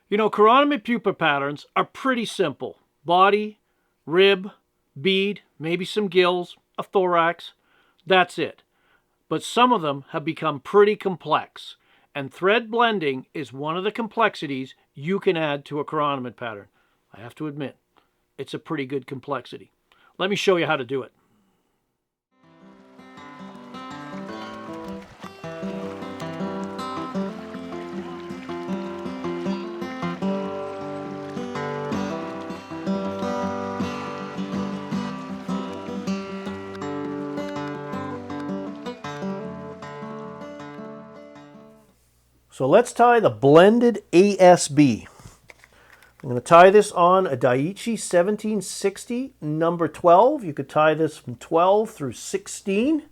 You know, chironomid pupa patterns are pretty simple. Body, rib, bead, maybe some gills, a thorax. That's it. But some of them have become pretty complex, and thread blending is one of the complexities you can add to a chironomid pattern. I have to admit, it's a pretty good complexity. Let me show you how to do it. So let's tie the blended ASB. I'm going to tie this on a Daiichi 1760 number 12. You could tie this from 12 through 16.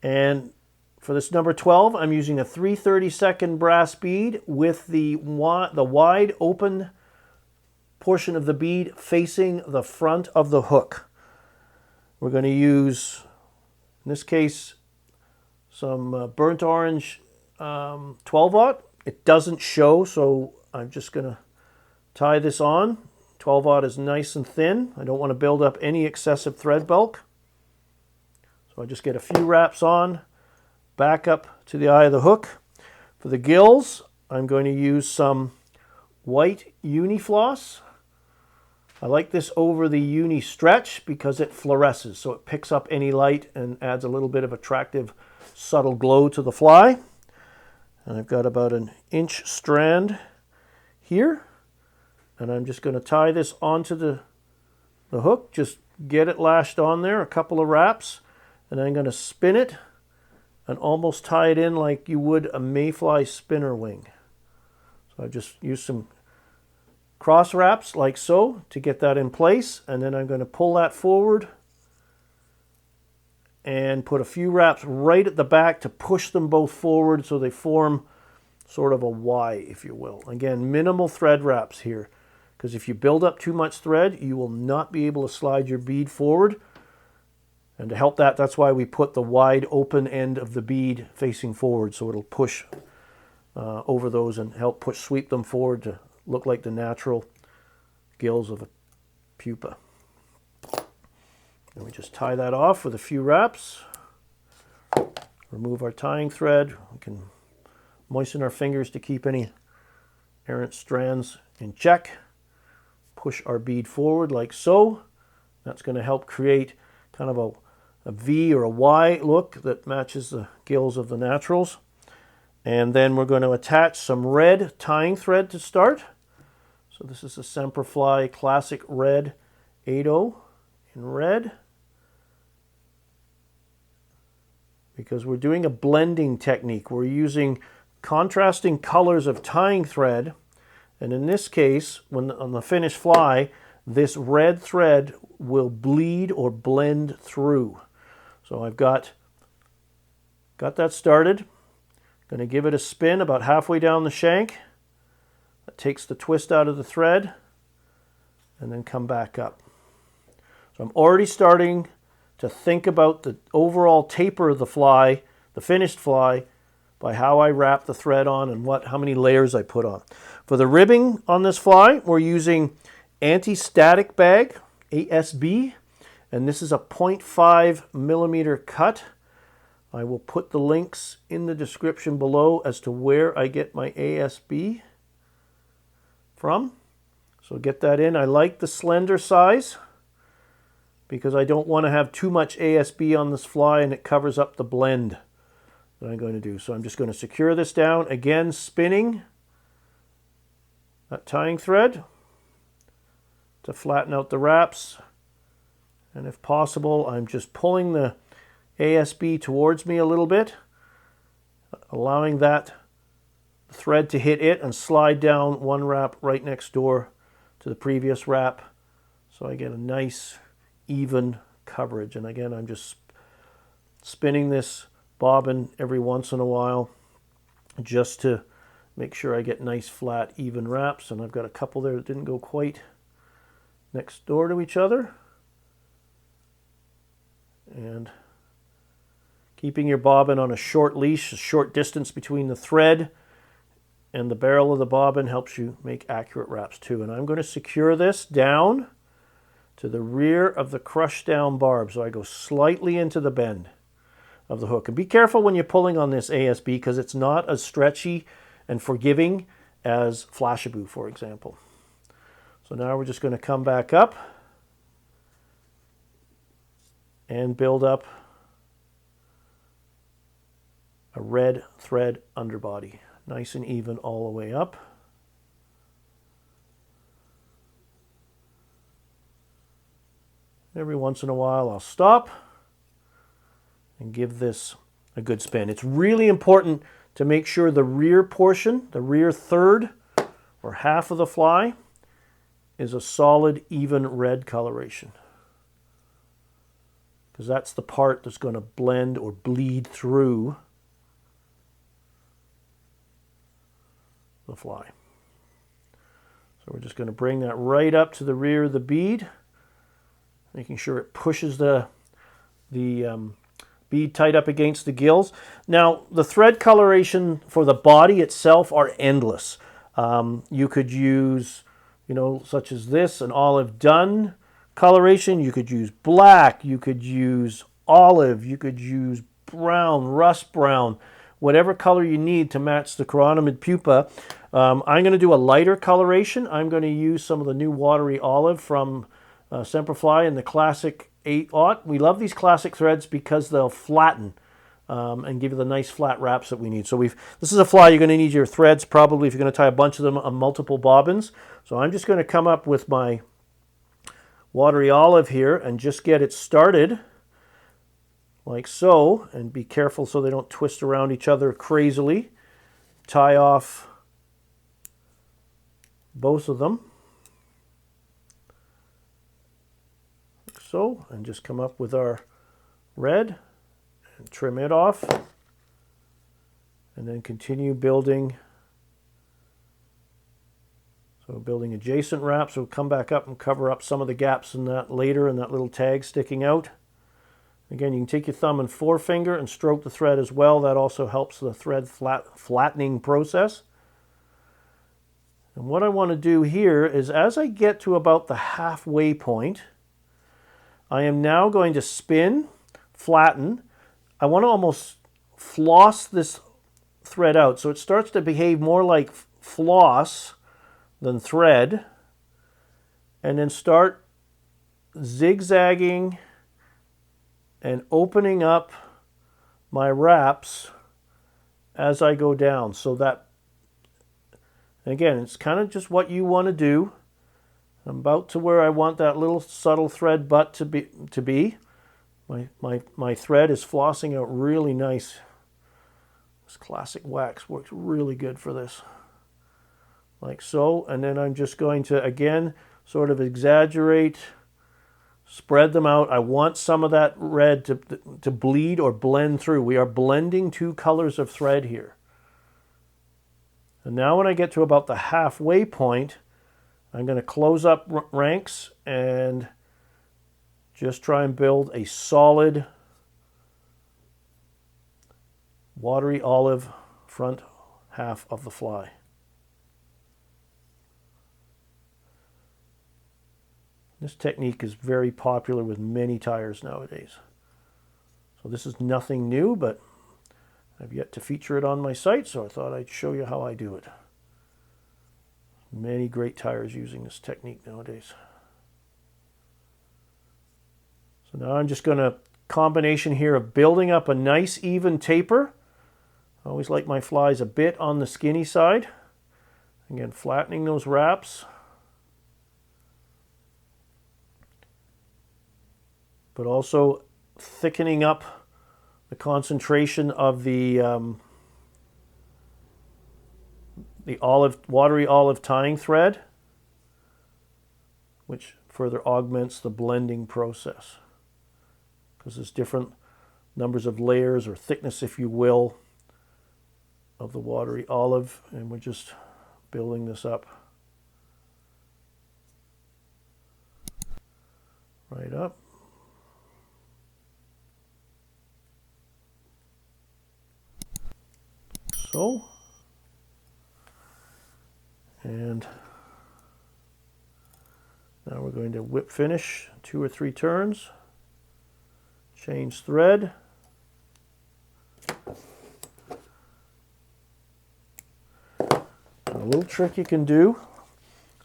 And for this number 12, I'm using a 3/32 brass bead with the wide open portion of the bead facing the front of the hook. We're going to use, in this case, some burnt orange 12-aught. It doesn't show, so I'm just going to tie this on. 12-aught is nice and thin. I don't want to build up any excessive thread bulk. So I just get a few wraps on, back up to the eye of the hook. For the gills, I'm going to use some white uni floss. I like this over the uni stretch because it fluoresces, so it picks up any light and adds a little bit of attractive, subtle glow to the fly. And I've got about an inch strand here, and I'm just going to tie this onto the hook. Just get it lashed on there, a couple of wraps, and I'm going to spin it and almost tie it in like you would a mayfly spinner wing. So I just use some cross wraps like so to get that in place, and then I'm going to pull that forward and put a few wraps right at the back to push them both forward so they form sort of a Y, if you will. Again, minimal thread wraps here, because if you build up too much thread, you will not be able to slide your bead forward. And to help that, that's why we put the wide open end of the bead facing forward, so it'll push over those and help sweep them forward to look like the natural gills of a pupa. And we just tie that off with a few wraps. Remove our tying thread. We can moisten our fingers to keep any errant strands in check. Push our bead forward like so. That's going to help create kind of a V or a Y look that matches the gills of the naturals. And then we're going to attach some red tying thread to start. So this is a Semperfli Classic Red 8/0 in red. Because we're doing a blending technique. We're using contrasting colors of tying thread, and in this case, when on the finished fly, this red thread will bleed or blend through. So I've got that started. Going to give it a spin about halfway down the shank. That takes the twist out of the thread, and then come back up. So I'm already starting to think about the overall taper of the fly, the finished fly, by how I wrap the thread on and how many layers I put on. For the ribbing on this fly, we're using anti-static bag, ASB, and this is a 0.5 millimeter cut. I will put the links in the description below as to where I get my ASB from. So get that in. I like the slender size, because I don't want to have too much ASB on this fly and it covers up the blend that I'm going to do. So I'm just going to secure this down, again spinning that tying thread to flatten out the wraps. And if possible, I'm just pulling the ASB towards me a little bit, allowing that thread to hit it and slide down one wrap right next door to the previous wrap, so I get a nice even coverage. And again, I'm just spinning this bobbin every once in a while just to make sure I get nice flat even wraps. And I've got a couple there that didn't go quite next door to each other. And keeping your bobbin on a short leash, a short distance between the thread and the barrel of the bobbin helps you make accurate wraps too. And I'm going to secure this down to the rear of the crushed down barb. So I go slightly into the bend of the hook. And be careful when you're pulling on this ASB because it's not as stretchy and forgiving as Flashabou, for example. So now we're just going to come back up and build up a red thread underbody. Nice and even all the way up. Every once in a while I'll stop and give this a good spin. It's really important to make sure the rear portion, the rear third or half of the fly, is a solid, even red coloration. Because that's the part that's going to blend or bleed through the fly. So we're just going to bring that right up to the rear of the bead, making sure it pushes the bead tight up against the gills. Now, the thread coloration for the body itself are endless. You could use, such as this, an olive dun coloration. You could use black. You could use olive. You could use brown, rust brown, whatever color you need to match the chironomid pupa. I'm going to do a lighter coloration. I'm going to use some of the new watery olive from Semperfli and the classic 8/0. We love these classic threads because they'll flatten and give you the nice flat wraps that we need. So this is a fly you're going to need your threads probably if you're going to tie a bunch of them on multiple bobbins. So I'm just going to come up with my watery olive here and just get it started like so, and be careful so they don't twist around each other crazily. Tie off both of them like so, and just come up with our red and trim it off, and then continue building. So building adjacent wraps. We'll come back up and cover up some of the gaps in that later, and that little tag sticking out. Again, you can take your thumb and forefinger and stroke the thread as well. That also helps the thread flattening process. And what I want to do here is, as I get to about the halfway point, I am now going to spin, flatten. I want to almost floss this thread out so it starts to behave more like floss than thread, and then start zigzagging and opening up my wraps as I go down. So that, again, it's kind of just what you want to do. I'm about to where I want that little subtle thread butt to be. My thread is flossing out really nice. This classic wax works really good for this. Like so, and then I'm just going to, again, sort of exaggerate, spread them out. I want some of that red to bleed or blend through. We are blending two colors of thread here. And now when I get to about the halfway point, I'm going to close up ranks and just try and build a solid watery olive front half of the fly. This technique is very popular with many tyers nowadays. So this is nothing new, but I've yet to feature it on my site, so I thought I'd show you how I do it. Many great tyers using this technique nowadays. So now I'm just going to combination here of building up a nice even taper. I always like my flies a bit on the skinny side. Again, flattening those wraps. But also thickening up the concentration of the watery olive tying thread, which further augments the blending process. Because there's different numbers of layers or thickness, if you will, of the watery olive, and we're just building this up. Right up. So, And now we're going to whip finish 2 or 3 turns, change thread. A little trick you can do,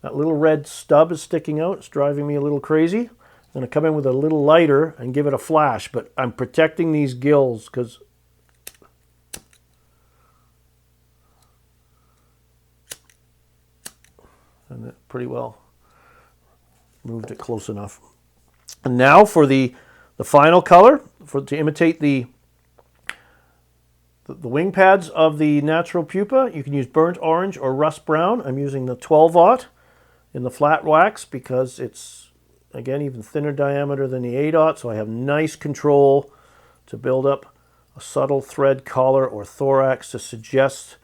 that little red stub is sticking out, it's driving me a little crazy. I'm going to come in with a little lighter and give it a flash, but I'm protecting these gills because and it pretty well moved it close enough. And now for the final color, to imitate the wing pads of the natural pupa, you can use burnt orange or rust brown. I'm using the 12-aught in the flat wax because it's, again, even thinner diameter than the 8-aught, so I have nice control to build up a subtle thread collar or thorax to suggest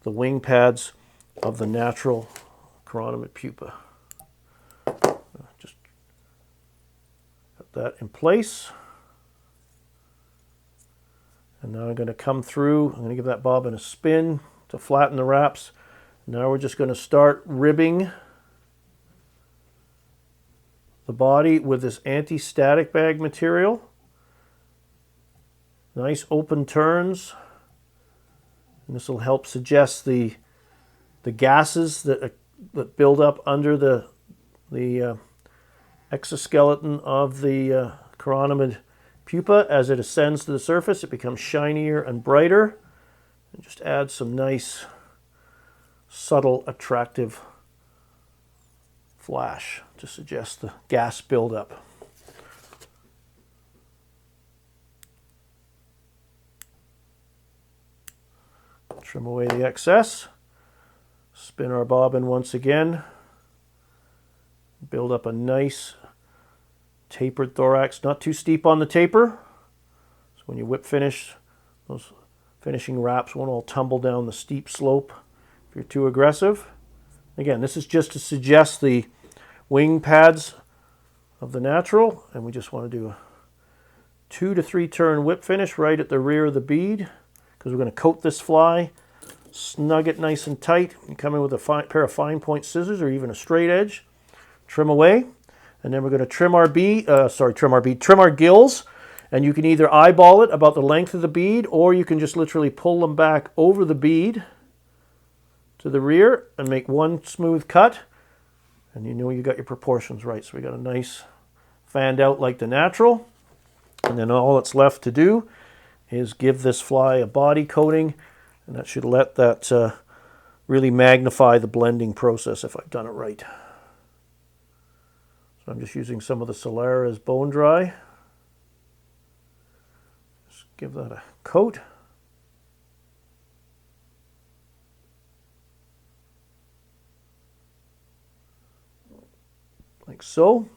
the wing pads of the natural chironomid pupa. Just put that in place. And now I'm going to come through, I'm going to give that bobbin a spin to flatten the wraps. Now we're just going to start ribbing the body with this anti-static bag material. Nice open turns. And this will help suggest the gases that build up under the exoskeleton of the chironomid pupa. As it ascends to the surface, it becomes shinier and brighter. And just add some nice, subtle, attractive flash to suggest the gas buildup. Trim away the excess. Spin our bobbin once again. Build up a nice tapered thorax, not too steep on the taper. So when you whip finish, those finishing wraps won't all tumble down the steep slope if you're too aggressive. Again, this is just to suggest the wing pads of the natural, and we just want to do a 2 to 3 turn whip finish right at the rear of the bead because we're going to coat this fly, snug it nice and tight, and come in with a pair of fine point scissors or even a straight edge, trim away. And then we're going to trim our gills, and you can either eyeball it about the length of the bead, or you can just literally pull them back over the bead to the rear and make one smooth cut, and you know you got your proportions right. So we got a nice fanned out like the natural, and then all that's left to do is give this fly a body coating, and that should let that really magnify the blending process if I've done it right. I'm just using some of the Solara's bone dry. Just give that a coat. Like so.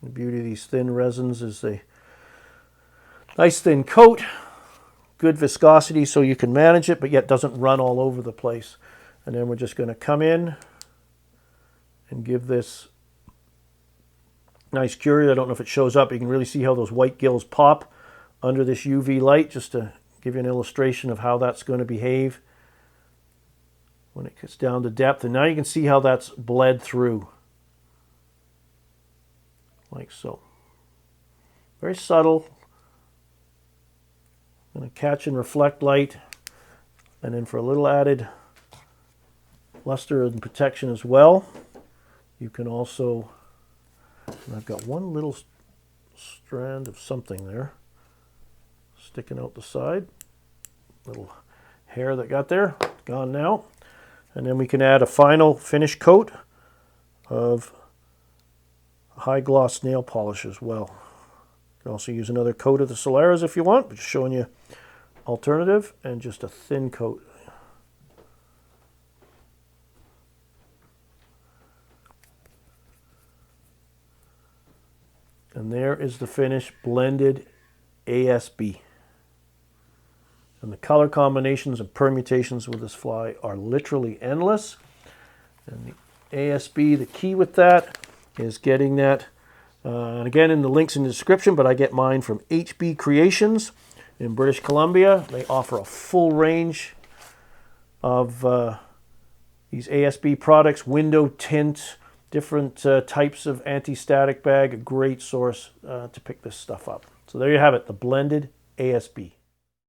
The beauty of these thin resins is they nice thin coat, good viscosity so you can manage it, but yet doesn't run all over the place. And then we're just going to come in and give this nice cure. I don't know if it shows up. You can really see how those white gills pop under this UV light, just to give you an illustration of how that's going to behave when it gets down to depth. And now you can see how that's bled through, like so. Very subtle. I'm going to catch and reflect light, and then for a little added luster and protection as well, you can also, and I've got one little strand of something there sticking out the side, little hair that got there, gone now. And then we can add a final finish coat of high gloss nail polish as well. You can also use another coat of the Solara's if you want, but just showing you alternative, and just a thin coat. And there is the finished Blended ASB. And the color combinations and permutations with this fly are literally endless. And the ASB, the key with that is getting that, and again in the links in the description, but I get mine from HB Creations in British Columbia. They offer a full range of these ASB products, window tint, different types of anti-static bag, a great source to pick this stuff up. So there you have it, the Blended ASB.